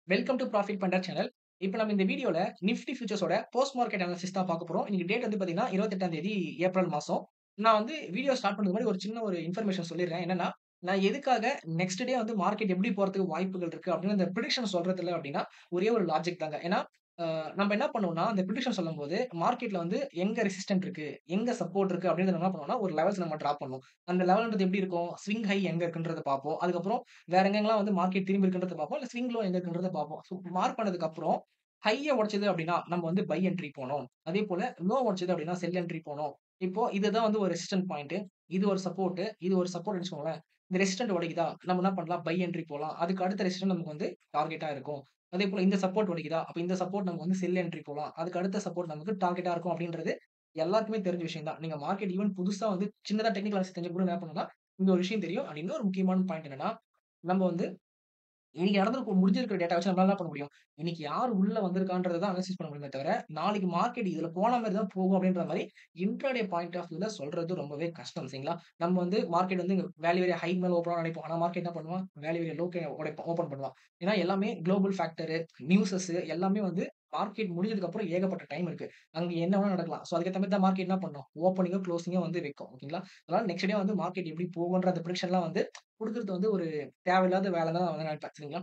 Welcome to profit பண்டர் channel. இப்ப நம்ம இந்த வீடியோல நிஃப்டி ஃபியூச்சர்ஸோட போஸ்ட் மார்க்கெட் அனாலிசிஸ் தான் பார்க்க போறோம். இன்னைக்கு டேட் வந்து பார்த்தீங்கன்னா 28ஆம் தேதி ஏப்ரல் மாசம். நான் வந்து வீடியோ ஸ்டார்ட் பண்றதுக்கு முன்னாடி ஒரு சின்ன ஒரு இன்ஃபர்மேஷன் சொல்லிடுறேன். என்னன்னா, நான் எதுக்காக நெக்ஸ்ட் டே வந்து மார்க்கெட் எப்படி போறதுக்கு வாய்ப்புகள் இருக்கு அப்படின்னு அந்த பிரிடிக்ஷன் சொல்றது இல்ல அப்படின்னா, ஒரே ஒரு லாஜிக் தாங்க. ஏன்னா, நம்ம என்ன பண்ணுவோம்னா, அந்த பிரிடிக்ஷன் சொல்லும்போது மார்க்கெட்ல வந்து எங்க ரெசிஸ்டன்ட் இருக்கு, எங்க சப்போர்ட் இருக்கு அப்படின்றத நம்ம என்ன பண்ணுவோம்னா, ஒரு லெவல்ஸ் நம்ம டிரா பண்ணுவோம். அந்த லெவல்ன்றது எப்படி இருக்கும்? ஸ்விங் ஹை எங்க இருக்குன்றத பார்ப்போம். அதுக்கப்புறம் வேற எங்கெங்கலாம் வந்து மார்க்கெட் திரும்பி இருக்குன்றத பார்ப்போம். இல்ல ஸ்விங் லோ எங்க இருக்குன்றத பார்ப்போம். ஸோ மார்க் பண்ணதுக்கு அப்புறம் ஹைய உடைச்சது அப்டின்னா, நம்ம வந்து பை என்ட்ரி போணும். அதேபோல லோ உடைச்சது அப்டின்னா செல் என்ட்ரி போணும். இப்போ இதுதான் வந்து ஒரு ரெசிஸ்டன்ட் பாயிண்ட். இது ஒரு சப்போர்ட். இது ஒரு சப்போர்ட்ன்னு வச்சுக்கோங்களேன். இந்த ரெசிஸ்டன்ட் உடைக்குதா, நம்ம என்ன பண்ணலாம்? பை என்ட்ரி போலாம். அதுக்கு அடுத்த ரெசிஸ்டன்ட் நமக்கு வந்து டார்கெட்டா இருக்கும். அதேபோல இந்த சப்போர்ட் உடைக்குதா, அப்ப இந்த சப்போர்ட் நமக்கு வந்து செல் என்ட்ரி போலாம். அதுக்கு அடுத்த சப்போர்ட் நமக்கு டார்கெட்டா இருக்கும் அப்டின்றது எல்லாருக்குமே தெரிஞ்ச விஷயம் தான். நீங்க மார்க்கெட் ஈவன் புதுசா வந்து சின்னதா டெக்னிக்கல் அனாலிசிஸ் தெரிஞ்சவங்க கூட என்ன பண்ணணும்னா, இந்த ஒரு விஷயம் தெரியும். அண்ட் இன்னொரு முக்கியமான பாயிண்ட் என்னன்னா, நம்ம வந்து இன்னைக்கு முடிஞ்சிருக்கிற டேட்டா வச்சு நம்மளால என்ன பண்ண முடியும்? இன்னைக்கு யார் உள்ள வந்திருக்கான்றத தான் அனலைசிஸ் பண்ண முடியுமே தவிர, நாளைக்கு மார்க்கெட் இதுல போன மாரி தான் போகும் அப்படின்ற மாரி இன்ட்ராடே பாயிண்ட் ஆஃப் வியூல சொல்றது ரொம்பவே கஷ்டம் சரிங்களா? நம்ம வந்து மார்க்கெட் வந்து வேல்யூ ஏரியா ஹை மேல ஓப்பன் நினைப்போம். ஆனா மார்க்கெட் என்ன பண்ணுவான்? வேல்யூ ஏரியா லோக்கு உடைப்பான் ஓப்பன் பண்ணுவான். ஏன்னா எல்லாமே குளோபல் ஃபேக்டர், நியூஸஸ் எல்லாமே வந்து மார்க்கெட் முடிஞ்சதுக்கு அப்புறம் ஏகப்பட்ட டைம் இருக்கு. அங்க என்ன வேணா நடக்கலாம். சோ அதுக்கேத்த மாரி தான் மார்க்கெட் என்ன பண்ணும்? ஓப்பனிங்கோ, குளோசிங்கோ வந்து வைக்கும். ஓகேங்களா? அதனால நெக்ஸ்ட் டே வந்து மார்க்கெட் எப்படி போகுன்ற அந்த பிரெடிக்ஷன்லாம் வந்து குடுக்குறது வந்து ஒரு தேவையில்லாத வேலை தான் நான் வந்து நினைப்பேன். சரிங்களா?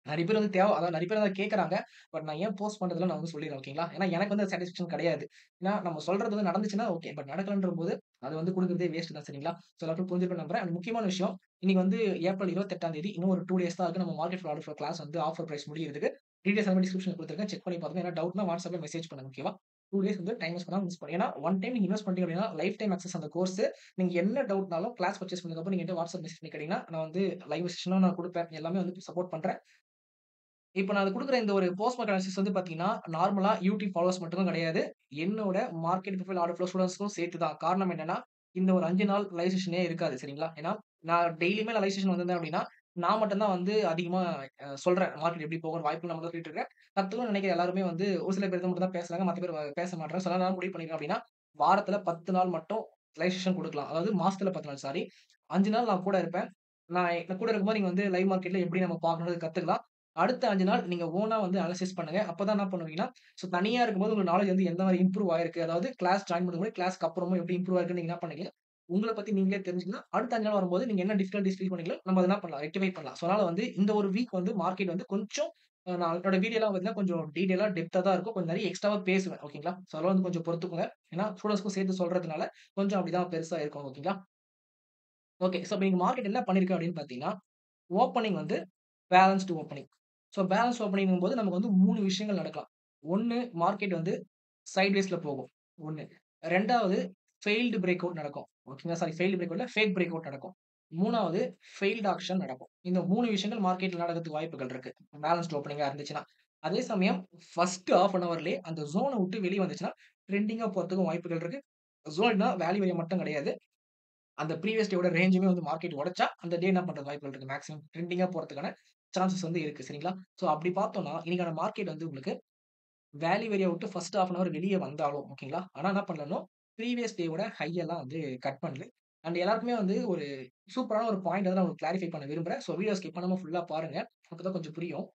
நெறைய பேர் வந்து அதாவது நெறைய பேர் அத கேட்கறாங்க. பட் நான் ஏன் போஸ்ட் பண்றதில்ல நான் வந்து சொல்லிர்றேன் ஓகேங்களா? ஏன்னா எனக்கு வந்து சாட்டிஸ்ஃபேக்ஷன் கிடையாது. ஏன்னா நம்ம சொல்றது வந்து நடந்துச்சுன்னா ஓகே. பட் நடக்கலன்றபோது அது வந்து குடுக்குறதே வேஸ்ட் தான் சரிங்களா? ஸோ எல்லாருக்கும் புரிஞ்சிருக்கும்னு நம்புறேன். அண்ட் முக்கியமான விஷயம், இன்னைக்கு வந்து ஏப்ரல் 28ஆம் தேதி இன்னும் ஒரு 2 டேஸ் தான் இருக்கு. நம்ம market for order flow class வந்து ஆஃபர் பிரைஸ் முடியறதுக்கு. டீடைல்ஸ் எல்லாமே டிஸ்கிரிப்ஷன்ல குடுத்துருக்கேன். செக் பண்ணி பாருங்க. ஏன்னா டவுட்னா வாட்ஸ்அப்ல மெசேஜ் பண்ணுங்க ஓகேவா? 2 டேஸ் வந்து டைம் வேஸ்ட் பண்ணாம மிஸ் பண்ணி ஏன்னா ஒன் டைம் நீங்க இன்வெஸ்ட் பண்ணிட்டீங்க அப்படின்னா, லைஃப் டைம் அக்சஸ் அந்த கோர்ஸ் நீங்க என்ன டவுட்னாலும் கிளாஸ் பர்ச்சேஸ் பண்ணதுக்கு அப்புறம் நீங்க என்ட்ட வாட்ஸ்அப் மெசேஜ் பண்ணி கேட்டீங்கன்னா, நான் வந்து லைவ் செஷனும் நான் குடுப்பேன். எல்லாமே வந்து சப்போர்ட் பண்றேன். இப்ப நான் அது குடுக்குற இந்த ஒரு போஸ்ட் மார்க்கெட் அனாலிசிஸ் வந்து பார்த்தீங்கன்னா, நார்மலா யூடியூப் ஃபாலோவர்ஸ் மட்டும் தான் கிடையாது. என்னோட மார்க்கெட் ப்ரொஃபைல் ஆர்டர் ஃப்ளோ ஸ்டூடண்ட்ஸ்க்கும் சேர்த்து தான். காரணம் என்னன்னா, இந்த ஒரு 5 நாள் லைவ் செஷனே இருக்காது சரிங்களா? ஏன்னா, நான் டெய்லியுமே நான் லைவ் செஷன் வந்திருந்தேன் அப்டின்னா, நான் மட்டும் தான் வந்து அதிகமா சொல்றேன். மார்க்கெட் எப்படி போகும்னு வாய்ப்புகள் நம்ம தான் சொல்லிட்டு இருக்கேன். கத்துக்கணும்னு நினைக்கிற எல்லாருமே வந்து ஒரு சில பேர் தான் மட்டும் தான் பேசுறாங்க. மத்த பேர் பேச மாட்றாங்க. ஸோ அதனால நான் முடிவு பண்ணிருக்கேன் அப்டின்னா, வாரத்துல 10 நாள் மட்டும் லைவ் செஷன் குடுக்கலாம். அதாவது மாசத்துல 10 நாள் சாரி. 5 நாள் நான் கூட இருப்பேன். நான் கூட இருக்கும்போது நீங்க வந்து லைவ் மார்க்கெட்ல எப்படி நம்ம பார்க்கணும்னு கத்துக்கலாம். அடுத்த 5 நாள் நீங்க ஓனா வந்து அனலைசிஸ் பண்ணுங்க. அப்பதான் என்ன பண்ணுவீங்கன்னா, ஸோ தனியா இருக்கும்போது உங்க நாலேட்ஜ் வந்து எந்த மாரி இம்ப்ரூவ் ஆயிருக்கு. அதாவது கிளாஸ் ஜாயின் பண்ணும்போது, கிளாஸ்க்கு அப்புறமும் எப்படி இம்ப்ரூவ் ஆயிருக்குன்னு நீங்க என்ன பண்ணீங்க, உங்கள பத்தி நீங்களே தெரிஞ்சுக்கலாம். அடுத்த 5 நாள் வரும்போது நீங்க என்ன டிஃபிகல்டீஸ் ஃபீல் பண்ணீங்களோ, நம்ம அத என்ன பண்ணலாம், ரெக்டிஃபை பண்ணலாம். ஸோ அதனால வந்து இந்த ஒரு வீக் வந்து மார்க்கெட் வந்து கொஞ்சம் நான் என்னோட வீடியோலாம் பார்த்தீங்கன்னா, கொஞ்சம் டீட்டெயிலா, டெப்த்தா தான் இருக்கும். கொஞ்சம் நெறைய எக்ஸ்ட்ராவா பேசுவேன். ஓகேங்களா? ஸோ அதெல்லாம் வந்து கொஞ்சம் பொறுத்துக்கோங்க. ஏன்னா ஸ்டூடண்ட்ஸ்க்கும் சேர்த்து சொல்றதுனால கொஞ்சம் அப்படிதான் பெருசா இருக்கும். ஓகேங்களா? ஓகே. ஸோ இப்ப நீங்க மார்க்கெட் என்ன பண்ணிருக்கு அப்படின்னு பார்த்தீங்கன்னா, ஓப்பனிங் வந்து பேலன்ஸ்டு ஓப்பனிங். ஸோ பேலன்ஸ் ஓப்பனிங்கும்போது நமக்கு வந்து 3 விஷயங்கள் நடக்கலாம். 1 மார்க்கெட் வந்து சைட்வேஸ்ல போகும். 1. 2வது ஃபெயில்டு பிரேக் அவுட் நடக்கும். ஓகேங்களா? சாரி ஃபெயில்டு பிரேக் அவுட் இல்ல, ஃபேக் பிரேக் அவுட் நடக்கும். 3வது ஃபெயில்ட் ஆக்ஷன் நடக்கும். இந்த 3 விஷயங்கள் மார்க்கெட்ல நடக்கிறதுக்கு வாய்ப்புகள் இருக்கு. பேலன்ஸ்ட் ஓப்பனிங்கா இருந்துச்சுன்னா. அதே சமயம் ஃபர்ஸ்ட் 1/2 அன் ஹவர்லயே அந்த ஜோன விட்டு வெளிய வந்துச்சுன்னா, ட்ரெண்டிங்கா போறதுக்கும் வாய்ப்புகள் இருக்கு. ஜோன்னா வேல்யூ ஏரியா மட்டும் கிடையாது. அந்த ப்ரீவியஸ் டேவோட ரேஞ்சுமே வந்து மார்க்கெட் உடைச்சா, அந்த டே என்ன பண்றது வாய்ப்புகள் இருக்கு. மேக்ஸிமம் ட்ரெண்டிங்கா போறதுக்கான சான்சஸ் வந்து இருக்கு. சரிங்களா? ஸோ அப்படி பார்த்தோம்னா, இன்னைக்கான மார்க்கெட் வந்து உங்களுக்கு வேல்யூ ஏரியா விட்டு ஃபர்ஸ்ட் 1/2 அன் ஹவர் வெளிய வந்தாலும், ஓகேங்களா? ஆனா என்ன பண்ணலணும், ப்ரீவியஸ் டேவோட ஹை எல்லாம் வந்து கட் பண்ணுது. அண்ட் எல்லாருக்குமே வந்து ஒரு சூப்பரான ஒரு பாயிண்ட் வந்து நான் உங்களுக்கு கிளாரிஃபை பண்ண விரும்புறேன். ஸோ வீடியோ ஸ்கிப் பண்ணாம ஃபுல்லா பாருங்க. அப்பதான் கொஞ்சம் புரியும்.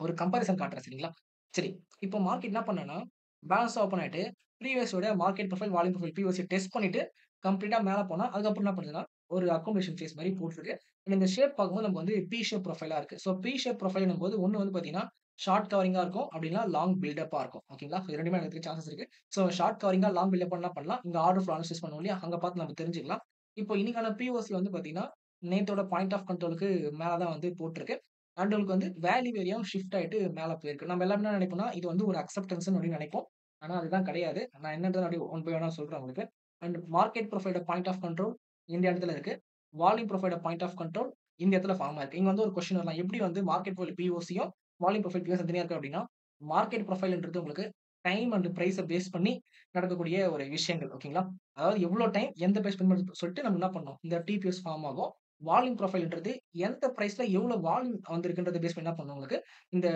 ஒரு கம்பேரிசன் காட்டுறேன் சரிங்களா? சரி. இப்போ மார்க்கெட் என்ன பண்ணேன்னா, பேலன்ஸ் ஓப்பன் ஆயிட்டு, ப்ரீவியஸோட market profile, volume profile POC test பண்ணிட்டு, கம்ப்ளீட்டா மேல போனா, அதுக்கப்புறம் என்ன பண்ணுதுன்னா, ஒரு அக்குமுலேஷன் ஃபேஸ் மாரி போட்டிருக்கு. அண்ட் இந்த ஷேப் பார்க்கும்போது நமக்கு வந்து பி ஷேப் ப்ரொஃபைலா இருக்கு. ஸோ பி ஷேப் ப்ரொஃபைல்ன்னும்போது ஒண்ணு வந்து பார்த்தீங்கன்னா, ஷார்ட் கவரிங்கா இருக்கும். அப்படின்னா லாங் பில்டப்பா இருக்கும். ஓகேங்களா? ஸோ 2மே நடக்கிறதுக்கு சான்சஸ் இருக்கு. ஸோ ஷார்ட் கவரிங்கா, லாங் பில்டப்பா என்ன பண்ணலாம், இங்க ஆர்டர் ஃப்ளோ அனாலிசிஸ் பண்ணுவோம் இல்லையா? அங்க பார்த்து நம்ம தெரிஞ்சுக்கலாம். இப்போ இன்னைக்கான பிஓசி வந்து பார்த்தீங்கன்னா, நேத்தோட பாயிண்ட் ஆஃப் கண்ட்ரோலுக்கு மேல தான் வந்து போட்டிருக்கு. அண்ட் உங்களுக்கு வந்து வேல்யூ ஏரியாவும் ஷிஃப்ட் ஆயிட்டு மேல போயிருக்கு. நம்ம எல்லாரும் என்ன நினைப்போம்னா, இது வந்து ஒரு அக்செப்டன்ஸ்ன்னு அப்படின்னு நினைப்போம். ஆனா அதுதான் கிடையாது. நான் என்னன்றத அப்படியே ஒன் பை ஒன்னா சொல்றேன் உங்களுக்கு. அண்ட் மார்க்கெட் ப்ரொஃபைலோட பாயிண்ட் ஆஃப் கண்ட்ரோல் இந்த இடத்துல இருக்கு. வால்யூம் ப்ரொஃபைலோட பாயிண்ட் ஆஃப் கண்ட்ரோல் இந்த இடத்துல ஃபார்ம் ஆயிருக்கு. இங்க வந்து ஒரு கொஸ்டின் வரலாம். எப்படி வந்து மார்க்கெட் ப்ரொஃபைல் பிஓசியும், வால்யூம் ப்ரொஃபைல் பிஓசி தனியா இருக்கு அப்படின்னா, மார்க்கெட் ப்ரொஃபைல்ன்றது உங்களுக்கு டைம் அண்ட் பிரைஸ பேஸ் பண்ணி நடக்கக்கூடிய ஒரு விஷயங்கள். ஓகேங்களா? அதாவது எவ்வளோ டைம் எந்த பிரைஸ் ஸ்பெண்ட் பண்ணி சொல்லிட்டு நம்ம என்ன பண்ணணும், இந்த டிபிஎஸ் ஃபார்ம் ஆகும். வால்யூம் ப்ரொஃபைல்ன்றது எந்த பிரைஸ்ல எவ்வளோ வால்யூம் வந்திருக்குன்றத பேஸ் பண்ணி என்ன பண்ணும் உங்களுக்கு, இந்த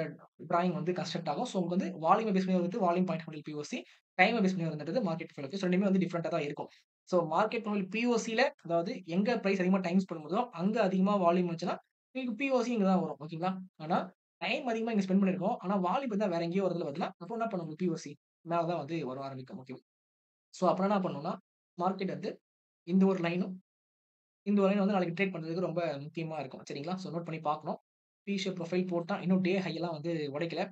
டிராயிங் வந்து கன்ஸ்ட்ரக்ட் ஆகும். ஸோ உங்களுக்கு வந்து வால்யூம பேஸ் பண்ணி வந்து வால்யூம் பாயிண்ட் மாடல் பிஓசி, டைம பேஸ் பண்ணி வந்துன்றது மார்க்கெட் ப்ரொஃபைல். ஸோ 2மே வந்து டிஃபரெண்ட்டா தான் இருக்கும். ஸோ மார்க்கெட் ப்ரொஃபைல் பிஓசில அதாவது எங்க பிரைஸ் அதிகமா டைம் ஸ்பெண்ட் பண்ணுதோ, அங்க அதிகமா வால்யூம் வந்துச்சுன்னா, உங்களுக்கு பிஓசி இங்க தான் வரும். ஓகேங்களா? ஆனா டைம் அதிகமா இங்க ஸ்பெண்ட் பண்ணியிருக்கோம். ஆனா வால்யூம் பார்த்தா வேற எங்கேயோ ஒரு இடத்துல வருதுன்னா, அப்போ என்ன பண்ணும் உங்களுக்கு பிஓசி மேல தான் வந்து வர ஆரம்பிக்கும். ஓகேவா? ஸோ அப்புறம் என்ன பண்ணும்னா, மார்க்கெட் வந்து இந்த ஒரு லைனும், இந்த ஒரு லைன் வந்து நாளைக்கு ட்ரேட் பண்றதுக்கு ரொம்ப முக்கியமா இருக்கும். சரிங்களா? ஸோ நோட் பண்ணி பார்க்கணும். பி ஷேப் ப்ரொஃபைல் போட்டா இன்னும் டே ஹை எல்லாம் வந்து உடைக்கல.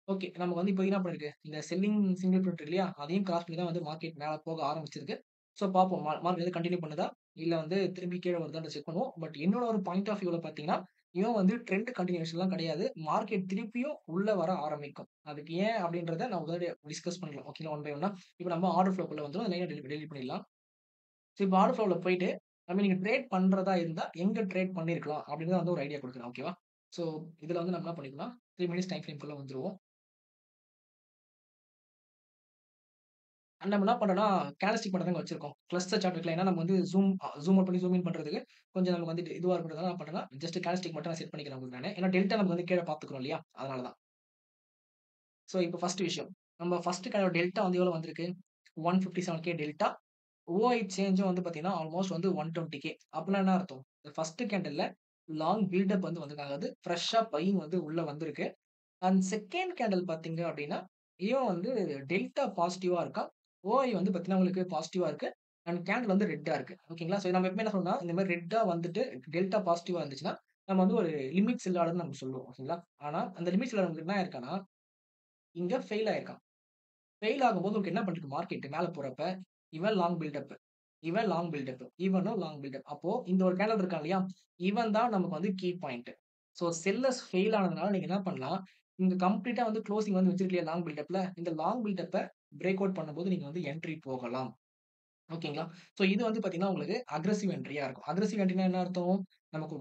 ஓகே. நமக்கு வந்து இப்போதைக்கு என்ன பண்ணிருக்கு, இந்த செல்லிங் சிங்கிள் பிரிண்ட் இல்லையா? அதையும் கிராஸ் பண்ணி தான் வந்து மார்க்கெட் மேல போக ஆரம்பிச்சிருக்கு. ஸோ பார்ப்போம். மார்க்கெட் வந்து கன்டின்யூ பண்ணுதா? இல்ல வந்து திரும்பி கீழ வருதான்னு செக் பண்ணுவோம். பட் என்னோட ஒரு பாயிண்ட் ஆஃப் வியூல பார்த்தீங்கன்னா, இவன் வந்து ட்ரெண்ட் கன்டினியூஷன்லாம் கிடையாது. மார்க்கெட் திருப்பியும் உள்ள வர ஆரம்பிக்கும். அதுக்கு ஏன் அப்படின்றத நான் உடனடியா டிஸ்கஸ் பண்ணலாம். ஓகேங்களா? ஒன் பை ஒன்னா. இப்ப நம்ம ஆர்டர் ஃப்ளோக்குள்ள வந்துரும். அந்த லைன டெலீட் பண்ணிடலாம். ஸோ இப்ப ஆர்டர் ஃப்ளோல போயிட்டு, நம்ம நீங்க ட்ரேட் பண்றதா இருந்தா, எங்க ட்ரேட் பண்ணியிருக்கலாம் அப்படின்றத வந்து ஒரு ஐடியா குடுக்குறேன். ஓகேவா? ஸோ இதுல வந்து நம்ம என்ன பண்ணிக்கலாம்னா, 3 மினிட்ஸ் டைம் ஃப்ரேம்க்குள்ள வந்துருவோம். நம்ம என்ன பண்றோம்னா, கேண்டல்ஸ்டிக் மட்டும் தாங்க வச்சிருக்கோம். கிளஸ்டர் சார்ட் வைக்கல. ஏன்னா நம்ம வந்து ஜூம் அவுட் பண்ணி, ஜூம் இன் பண்றதுக்கு கொஞ்சம் நமக்கு வந்து இதுவா இருக்கிறதுனால என்ன பண்றேன்னா, ஜஸ்ட் கேண்டல்ஸ்டிக் மட்டும் நான் செட் பண்ணிக்கிறேன் உங்களுக்கு நானு. ஏன்னா டெல்டா நமக்கு வந்து கீழ பார்த்துக்கிறோம் இல்லையா? அதனால தான். ஸோ இப்ப ஃபர்ஸ்ட் விஷயம். நம்ம ஃபர்ஸ்ட் டெல்டா வந்து எவ்வளோ வந்திருக்கு? 157K delta. ஓஐ சேஞ்சும் வந்து பார்த்தீங்கன்னா, ஆல்மோஸ்ட் வந்து 120K. அப்பன்னா என்ன அர்த்தம்? ஃபர்ஸ்ட் கேண்டில்ல லாங் பில்டப் வந்து வந்திருக்கு. அதாவது ஃப்ரெஷ்ஷா பையிங் வந்து உள்ள வந்திருக்கு. அண்ட் செகண்ட் கேண்டில் பார்த்தீங்க அப்டின்னா, இவன் வந்து டெல்டா பாசிட்டிவா இருக்கான். ஓஐ வந்து பார்த்தீங்கன்னா, உங்களுக்கு பாசிட்டிவா இருக்கு. அண்ட் கேண்டில் வந்து ரெட்டா இருக்கு. ஓகேங்களா? ஸோ நம்ம எப்பவுமே என்ன சொல்லணும்னா, இந்த மாரி ரெட்டா வந்துட்டு டெல்டா பாசிட்டிவா இருந்துச்சுன்னா, நம்ம வந்து ஒரு லிமிட் செல் ஆர்டர்ன்னு நம்ம சொல்லுவோம். ஓகேங்களா? ஆனா அந்த லிமிட் செல் ஆர்டர் நமக்கு என்ன ஆயிருக்கான்னா, இங்க ஃபெயில் ஆயிருக்கான். ஃபெயில் ஆகும்போது உங்களுக்கு என்ன பண்ணிருக்கு மார்க்கெட் மேல போறப்ப, இவன் லாங் பில்டப், இவன் லாங் பில்டப், இவனும் லாங் பில்டப். அப்போ இந்த ஒரு கேண்டில் இருக்கான் இல்லையா? இவன் தான் நமக்கு வந்து key point. So sellers fail ஆனதுனால நீங்க என்ன பண்ணலாம், இங்க கம்ப்ளீட்டா வந்து குளோசிங் வந்து வச்சிருக்கு இல்லையா லாங் பில்டப்ல, இந்த லாங் பில்டப்ப பிரேக் அவுட் பண்ணும்போது நீங்க வந்து என்ட்ரி போகலாம். ஓகேங்களா? ஸோ இது வந்து பார்த்தீங்கன்னா, உங்களுக்கு அக்ரெசிவ் என்ட்ரியா இருக்கும். அக்ரெசிவ் என்ட்ரினா என்ன அர்த்தம்? நமக்கு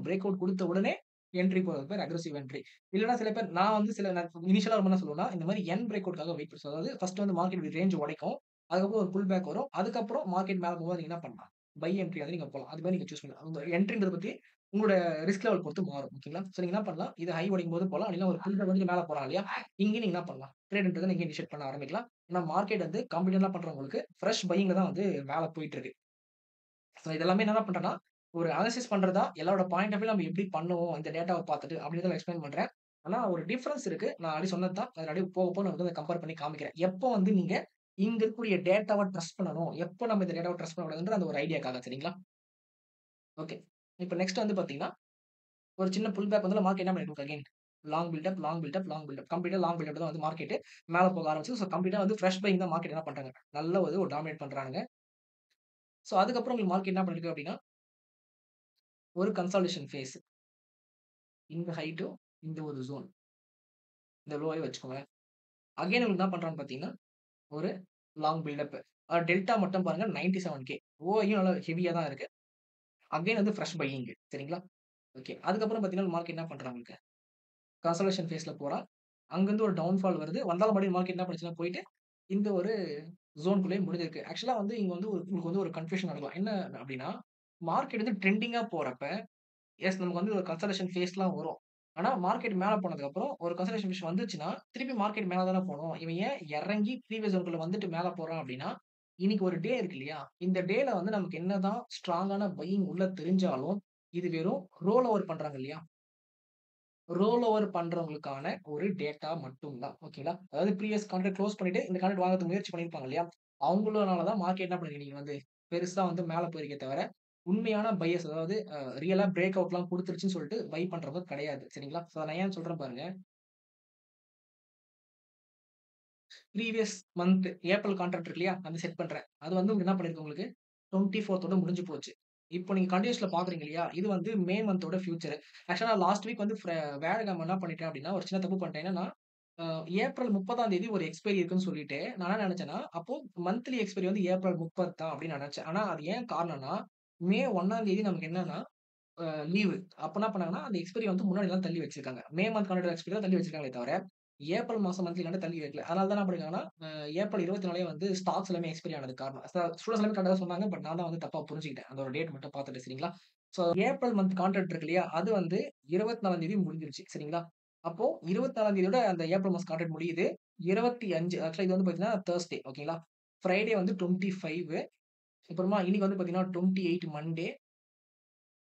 பிரேக் அவுட் குடுத்த உடனே என்ட்ரி போறது பேர் அக்ரெசிவ் என்ட்ரி. இல்லன்னா சில பேர் நான் வந்து நான் இனிஷியலா என்ன சொல்லுவேன்னா, இந்த மாரி என் பிரேக் அவுட்காக வெயிட் பண்ண அதாவது ஃபர்ஸ்ட் வந்து மார்க்கெட் ரேஞ்ச் உடைக்கும். அதுக்கப்புறம் ஒரு புல் பேக் வரும். அதுக்கப்புறம் மார்க்கெட் மேல போகும்போது நீங்க என்ன பண்ணலாம்? பை என்ட்ரி வந்து நீங்க போலாம். அது மாரி நீங்க சூஸ் பண்ணலாம். அந்த என்ட்ரின்றத பத்தி உங்களோட ரிஸ்க் லெவல் பொறுத்து மாறும். ஓகேங்களா? ஸோ நீங்க என்ன பண்ணலாம்? இது ஹை உடைக்கும்போது போலாம். இல்லன்னா ஒரு புல் பேக் வந்து மேல போறான் இல்லையா? இங்கேயும் நீங்க என்ன பண்ணலாம்? ட்ரேட்ன்றத நீங்க இனிஷியேட் பண்ண ஆரம்பிக்கலாம். ஏன்னா மார்க்கெட் வந்து காம்படிட்டிவா பண்றவங்களுக்கு ஃப்ரெஷ் பையிங்ல தான் வந்து மேல போயிட்டு இருக்கு. ஸோ இதெல்லாமே என்ன பண்றேன்னா, ஒரு அனலைசிஸ் பண்றதா எல்லாரோட பாயிண்ட் ஆஃப் வியூல நம்ம எப்படி பண்ணுவோம் இந்த டேட்டாவ பார்த்துட்டு அப்படின்றத நான் எக்ஸ்பிளைன் பண்றேன். ஆனா ஒரு டிஃபரன்ஸ் இருக்கு. நான் ஆல்ரெடி சொன்னது தான். அத அப்படியே போக போக நான் வந்து கம்பேர் பண்ணி காமிக்கிறேன். எப்போ வந்து நீங்க இங்க இருக்கக்கூடிய டேட்டாவ ட்ரஸ்ட் பண்ணணும். எப்போ நம்ம இந்த டேட்டாவ ட்ரஸ்ட் பண்ணக்கூடாதுன்ற அந்த ஒரு ஐடியாக்காக சரிங்களா? ஓகே. இப்ப நெக்ஸ்ட் வந்து பார்த்தீங்கன்னா, ஒரு சின்ன புல் பேக் வந்து மார்க்கெட் என்ன பண்ணிருக்கு again long buildup, long buildup, long buildup. கம்ப்ளீட்டா லாங் பில்டப் தான் வந்து மார்க்கெட் மேல போக ஆரம்பிச்சது. ஸோ கம்ப்ளீட்டா வந்து ஃப்ரெஷ் பையிங் தான் மார்க்கெட் என்ன பண்றாங்க. நல்ல ஒரு டாமினேட் பண்றானுங்க. ஸோ அதுக்கப்புறம் உங்களுக்கு மார்க்கெட் என்ன பண்ணிருக்கு அப்படின்னா, ஒரு கன்சாலிடேஷன் ஃபேஸ். இந்த ஹைட்டும், இந்த ஒரு ஜோன். இந்த லோவயே வச்சுக்கோங்களேன். அகைன் இவங்க என்ன பண்றான்னு பார்த்தீங்கன்னா, ஒரு லாங் பில்டப். டெல்டா மட்டும் பாருங்க 97K. ஓஐயும் நல்லா ஹெவியா தான் இருக்கு. அகைன் வந்து ஃப்ரெஷ் பையிங் சரிங்களா? ஓகே. அதுக்கப்புறம் பார்த்தீங்கன்னா, மார்க்கெட் என்ன பண்றான் உங்களுக்கு? கன்சாலிடேஷன் ஃபேஸ்ல போறான். அங்கருந்து ஒரு டவுன்ஃபால் வருது. வந்தாலும் மறுபடியும் மார்க்கெட் என்ன பண்ணுச்சுன்னா போயிட்டு, இந்த ஒரு ஜோன்குள்ளேயே முடிஞ்சிருக்கு. ஆக்சுவலா வந்து இங்க வந்து உங்களுக்கு வந்து ஒரு கன்ஃப்யூஷன் நடக்கும். என்ன அப்டின்னா, மார்க்கெட் வந்து ட்ரெண்டிங்கா போறப்ப நமக்கு வந்து ஒரு கன்சல்டேஷன் ஃபேஸ்லாம் வரும். ஆனா, மார்க்கெட் மேல போனதுக்கப்புறம் ஒரு கன்சல்டேஷன் ஃபேஸ் வந்துச்சுன்னா, திருப்பி மார்க்கெட் மேல தானே போணும். இவன் ஏன் இறங்கி ப்ரீவியஸ் ஜோன்குள்ள வந்துட்டு மேல போறான் அப்டின்னா, இன்னைக்கு ஒரு டே இருக்கு இல்லையா? இந்த டேல வந்து நமக்கு என்னதான் ஸ்ட்ராங்கான பையிங் உள்ள தெரிஞ்சாலும், இது வெறும் ரோல் ஓவர் பண்றாங்க இல்லையா? ரோல் ஓவர் பண்றவங்களுக்கான ஒரு டேட்டா மட்டும் தான். ஓகேங்களா? அதாவது ப்ரீவியஸ் கான்ட்ராக்ட் குளோஸ் பண்ணிட்டு, இந்த கான்ட்ராக்ட் வாங்குறதுக்கு முயற்சி பண்ணியிருப்பாங்க இல்லையா? அவங்களனால தான் மார்க்கெட் என்ன பண்ணிருக்கு இன்னைக்கு வந்து பெருசா வந்து மேல போயிருக்கே தவிர, உண்மையான பையர்ஸ் அதாவது ரியலா பிரேக் அவுட்லாம் குடுத்துருச்சுன்னு சொல்லிட்டு பை பண்றவங்க கிடையாது. சரிங்களா? ஸோ நான் ஏன் சொல்றேன் பாருங்க. ப்ரீவியஸ் மந்த் ஏப்ரல் கான்ட்ராக்ட் இருக்கு இல்லையா? அந்த செட் பண்றேன். அது வந்து என்ன பண்ணிருக்கு உங்களுக்கு 24த்தோட முடிஞ்சு போச்சு. இப்போ நீங்க கன்டினியூஸ்ல பார்க்குறீங்க இல்லையா? இது வந்து மே மந்தோட ஃபியூச்சர். ஆக்சுவலா லாஸ்ட் வீக் வந்து வியாழக்கிழமை என்ன பண்ணிட்டேன் அப்டின்னா, ஒரு சின்ன தப்பு பண்ணிட்டேன். என்னன்னா, அ ஏப்ரல் 30ஆம் தேதி ஒரு எக்ஸ்பைரி இருக்குன்னு சொல்லிட்டு, நான் என்ன நெனச்சேன்னா, அப்போ மந்த்லி எக்ஸ்பைரி வந்து ஏப்ரல் 30 தான் அப்டின்னு நெனச்சேன். ஆனா அது ஏன் காரணம்னா, மே 1ஆம் தேதி நமக்கு என்னன்னா அ லீவு. அப்ப என்ன பண்ணாங்கன்னா, அந்த எக்ஸ்பைரிய வந்து முன்னாடிலாம் தள்ளி வச்சிருக்காங்க. மே மந்த் கான்ட்ராக்ட் எக்ஸ்பைரி தான் தள்ளி வச்சிருக்காங்களே தவிர, ஏப்ரல் மாசம் மந்த்லி கான்ட்ராக்ட் தள்ளி வைக்கல. அதனால தான் என்ன பண்ணிருக்காங்கன்னா, ஏப்ரல் 24 வந்து ஸ்டாக்ஸ் எல்லாமே எக்ஸ்பைரி ஆனதுக்கு காரணம். ஸ்டூடண்ட்ஸ் எல்லாமே கரெக்ட்டா தான் சொன்னாங்க. பட் நான் தான் வந்து தப்பா புரிஞ்சுக்கிட்டேன். அந்த ஒரு டேட் மட்டும் பார்த்துட்டு சரிங்களா? ஸோ ஏப்ரல் மந்த் கான்ட்ராக்ட் இருக்கு இல்லையா? அது வந்து 24ஆம் தேதி முடிஞ்சிருச்சு. சரிங்களா? அப்போ 24ஆம் தேதியோட அந்த ஏப்ரல் மாசம் கான்ட்ராக்ட் முடியுது. 25 ஆக்சுவலா இது வந்து பார்த்தீங்கன்னா தர்ஸ்டே ஓகேங்களா? ஃப்ரைடே வந்து 25 அப்புறமா இன்னைக்கு வந்து பார்த்தீங்கன்னா 28 மண்டே.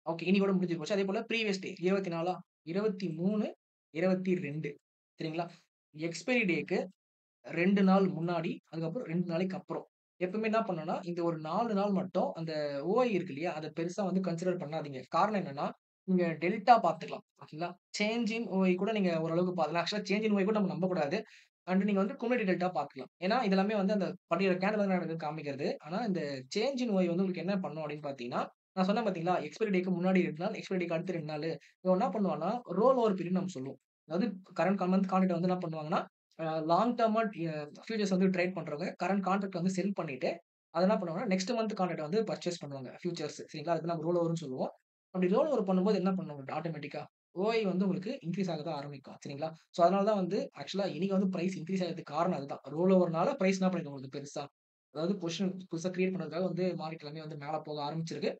ஓகே. இன்னைக்கோட முடிஞ்சு போச்சு. அதேபோல ப்ரீவியஸ் டே 24 23, 22 சரிங்களா? எக்ஸ்பைரி டேக்கு 2 நாள் முன்னாடி, அதுக்கப்புறம் 2 நாளைக்கு அப்புறம். எப்பவுமே என்ன பண்ணணும்னா, இந்த ஒரு 4 நாள் மட்டும் அந்த ஓஐ இருக்கு இல்லையா? அத பெருசா வந்து கன்சிடர் பண்ணாதீங்க. காரணம் என்னன்னா, நீங்க டெல்டா பார்த்துக்கலாம். ஓகேங்களா? சேஞ்ச் இன் ஓஐ கூட நீங்க ஓரளவுக்கு பார்க்கலாம். ஆக்சுவலா சேஞ்ச் இன் ஓஐ கூட நம்ம நம்பக்கூடாது. அண்ட் நீங்க வந்து குமுலேட்டிவ் டெல்டா பார்க்கலாம். ஏன்னா, இது எல்லாமே வந்து அந்த பர்ட்டிகுலர் கேண்டில்ல தான் எனக்கு காமிக்கிறது. ஆனா, இந்த சேஞ்ச் இன் ஓஐ வந்து உங்களுக்கு என்ன பண்ணும் அப்படின்னு பார்த்தீங்கன்னா, நான் சொன்னேன் பார்த்தீங்களா? எக்ஸ்பைரி டேக்கு முன்னாடி 2 நாள், எக்ஸ்பைரி டேக்கு அடுத்து 2 நாளு. இவன் என்ன பண்ணுவான்னா, ரோல் ஓவர் பீரியட்ன்னு நம்ம சொல்லுவோம். அதாவது கரண்ட் மந்த் கான்ட்ராக்ட் வந்து என்ன பண்ணுவாங்கன்னா, லாங் டர்மா ஃபியூச்சர்ஸ் வந்து ட்ரேட் பண்றவங்க கரண்ட் கான்ட்ராக்ட் வந்து செல் பண்ணிட்டு, அத என்ன பண்ணுவாங்கன்னா, நெக்ஸ்ட் மந்த் கான்ட்ராக்ட் வந்து பர்ச்சேஸ் பண்ணுவாங்க ஃபியூச்சர்ஸ் சரிங்களா? அதுக்கு நம்ம ரோல் ஓவர்ன்னு சொல்லுவோம். அப்படி ரோல் ஓவர் பண்ணும்போது என்ன பண்ணும் ஆட்டோமேட்டிக்கா, ஓஐ வந்து உங்களுக்கு இன்கிரீஸ் ஆக தான் ஆரம்பிக்கும். சரிங்களா? ஸோ அதனால தான் வந்து ஆக்சுவலா இன்னைக்கு வந்து பிரைஸ் இன்கிரீஸ் ஆகுறதுக்கு காரணம் அதுதான். ரோல் ஓவர்னால பிரைஸ் என்ன பண்ணிருக்கு உங்களுக்கு பெருசா. அதாவது பொசிஷன் புதுசா கிரியேட் பண்றதுக்காக வந்து மார்க்கெட் எல்லாமே வந்து மேல போக ஆரம்பிச்சிருக்கு.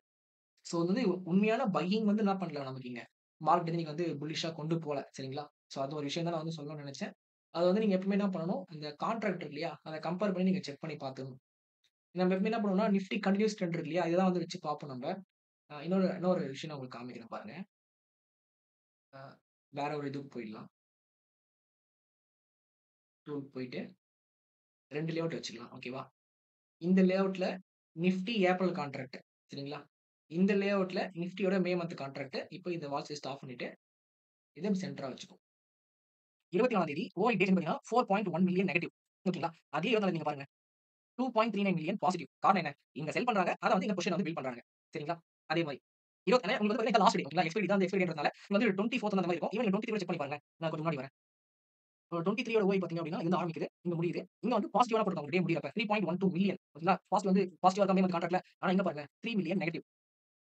ஸோ அது வந்து உண்மையான பையிங் வந்து என்ன பண்ணல நமக்கு இங்க. மார்க்கெட் இன்னைக்கு வந்து புல்லிஷா கொண்டு போல. சரிங்களா? ஸோ அது ஒரு விஷயம் தான் நான் வந்து சொல்லணும்னு நெனச்சேன். அது வந்து நீங்க எப்பவுமே என்ன பண்ணணும், இந்த கான்ட்ராக்ட் இருக்கு இல்லையா? அத கம்பேர் பண்ணி நீங்க செக் பண்ணி பார்த்துக்கணும். நம்ம எப்பவுமே என்ன பண்ணுவோம்னா, நிஃப்டி கன்டினியூஸ் ட்ரெண்ட் இருக்கு இல்லையா? இததான் வந்து வச்சு பார்ப்போம் நம்ப. இன்னொரு இன்னொரு விஷயம் நான் உங்களுக்கு காமிக்கிறேன் பாருங்க. அ வேற ஒரு இதுக்கு போயிடலாம். டூலுக்கு போயிட்டு 2 லேஅவுட் வச்சுக்கலாம். ஓகேவா? இந்த லேஅவுட்ல நிஃப்டி ஏப்ரல் கான்ட்ராக்ட் சரிங்களா? இந்த லேஅவுட்ல நிஃப்டியோட மே மந்த் கான்ட்ராக்ட். இப்போ இந்த வாட்ச் லிஸ்ட் ஆஃப் பண்ணிட்டு, இத சென்டரா வச்சுக்குவோம். 24ஆம் தேதி ஓஐ டேட்ன்னு பார்த்தீங்கன்னா 4.1 மில்லியன் நெகட்டிவ். ஓகேங்களா? அதே 24 நீங்க பாருங்க. 2.39 மில்லியன் பாசிட்டிவ். காரணம் என்ன? இங்க செல் பண்றாங்க. அத வந்து இந்த பொசிஷன் வந்து பில்ட் பண்றாங்க. சரிங்களா? அதே மாரி. ஏன்னா உங்களுக்கு வந்து பார்த்தீங்கன்னா லாஸ்ட் டே ஓகேங்களா? எக்ஸ்பைரி தான் அந்த எக்ஸ்பைரி டேட்ன்றதுனால உங்களுக்கு வந்து 24த் அந்த மாரி இருக்கும். ஈவன் நீங்க 23 செக் பண்ணி பாருங்க. நான் கொஞ்சம் முன்னாடி வரேன். 23 ஓட ஓய் பார்த்தீங்க அப்டின்னா, இங்க ஆரம்பிக்குது. இங்க முடியுது. இங்க வந்து பாசிட்டிவா போட்டுருக்காங்க டே முடியறப்ப. 3.12 மில்லியன் ஓகேங்களா? பாசிட்டிவ் வந்து பாசிட்டிவா இருக்க மாதிரி கான்ட்ராக்ட்ல. ஆனா இங்க பாருங்க 3 மில்லியன் நெகட்டிவ்.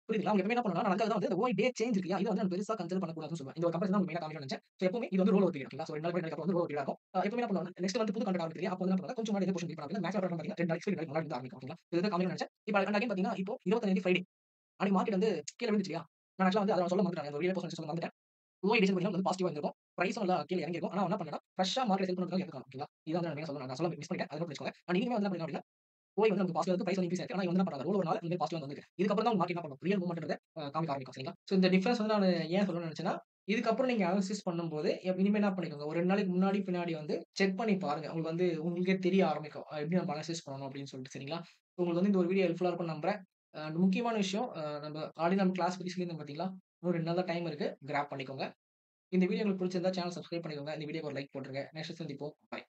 புரியுதுங்களா? அவங்க எப்பவுமே என்ன பண்ணுவாங்கன்னா, நான் அதுக்காக தான் வந்து ஓய் டே சேஞ்ச் இருக்கு இல்லையா? இத வந்து நான் பெருசா கன்சிடர் பண்ணக்கூடாதுன்னு சொல்லுவேன். இந்த ஒரு கம்பேரிசன் தான் உங்களுக்கு மெயினா காமிக்கணும்னு நெனச்சேன். ஸோ எப்பவுமே இது வந்து ரோல் ஓவர் பீரியட் ஓகேங்களா? ஸோ 2 நாள் அதுக்கு அப்புறம் வந்து ரோல் ஓவர் பீரியட் ஆகும். எப்பவுமே என்ன பண்ணுவாங்கன்னா, நெக்ஸ்ட் மந்த் புது கான்ட்ராக்ட் ஆரம்பிக்குது இல்லையா? அப்போ வந்து என்ன பண்ணுவாங்க, கொஞ்சம் முன்னாடி போர்ஷன் பில் பண்ணுவாங்க. மேக்ஸிமம் பார்த்தீங்கன்னா 2 நாளைக்கு எக்ஸ்பைரி நாளைக்கு முன்னாடி வந்து ஆரம்பிக்கும் ஓகேங்களா? இதுதான் காமிக்கணும்னு நெனச்சேன். இப்ப அண்ட் அகைன் பார்த்தீங்கன்னா, இப்போ 25 ஃப்ரைடே. அன்னைக்கு மார்க்கெட் வந்து கீழ விழுந்துச்சு இல்லையா? நான் ஆக்சுவலா வந்து அத சொல்ல மறந்துட்டேன். அந்த வீடியோ போஸ்ட் சொல்ல மறந்துட்டேன். ஓஐ டிசைன் பார்த்தீங்கன்னா வந்து பாசிட்டிவா இருந்திருக்கும். பிரைஸும் நல்லா கீழ இறங்கியிருக்கும். ஆனா அவன் என்ன பண்ணான்னா, ஃப்ரெஷ்ஷா மார்க்கெட் செல் பண்றதுக்காக எடுத்துக்கலாம் ஓகேங்களா? இதான் வந்து நான் மெயினா சொல்லணும். நான் சொல்ல மிஸ் பண்ணிட்டேன். அத நோட் வச்சுக்கோங்க. அண்ட் நீங்களுமே வந்து என்ன பண்ணீங்க அப்டின்னா, ஓஐ வந்து நமக்கு பாசிட்டிவா இருக்கு. பிரைஸ் வந்து இன்கிரீஸ் ஆயிருக்கு. ஆனா இவங்க வந்து என்ன பண்றாங்க, ரோல் ஓவர்னால இந்த பாசிட்டிவா வந்திருக்கு. இதுக்கப்புறம் தான் மார்க்கெட் என்ன பண்ணும், ரியல் மூவ்மெண்ட்ன்றத காமிக்க ஆரம்பிக்கும். சரிங்களா? ஸோ இந்த டிஃபரன்ஸ் வந்து நானு ஏன் சொல்லணும்னு நெனச்சேன்னா, இதுக்கப்புறம் நீங்க அனாலிசிஸ் பண்ணும்போது, இனிமே என்ன பண்ணிக்கோங்க, ஒரு 2 நாளைக்கு முன்னாடி, பின்னாடி வந்து செக் பண்ணி பாருங்க. உங்களுக்கு வந்து உங்களுக்கே தெரிய ஆரம்பிக்கும். எப்படி நம்ம அனாலிசிஸ் பண்ணணும் அப்படின்னு சொல்லிட்டு. சரிங்களா? உங்களுக்கு வந்து இந்த ஒரு வீடியோ ஹெல்ப்ஃபுல்லா இருக்கும்னு நம்புறேன். முக்கியமான விஷயம் நம்ம ஆல்ரெடி நம்ம கிளாஸ் பத்தி சொல்லியிருந்தோம் பார்த்தீங்களா? இன்னும் 2 நாள் தான் டைம் இருக்கு. கிராப் பண்ணிக்கோங்க. இந்த வீடியோ உங்களுக்கு பிடிச்சிருந்தா சேனல் சப்ஸ்கிரைப் பண்ணிக்கோங்க. இந்த வீடியோக்கு ஒரு லைக் போட்டுருங்க. நெக்ஸ்ட் சந்திப்போம். பாய்.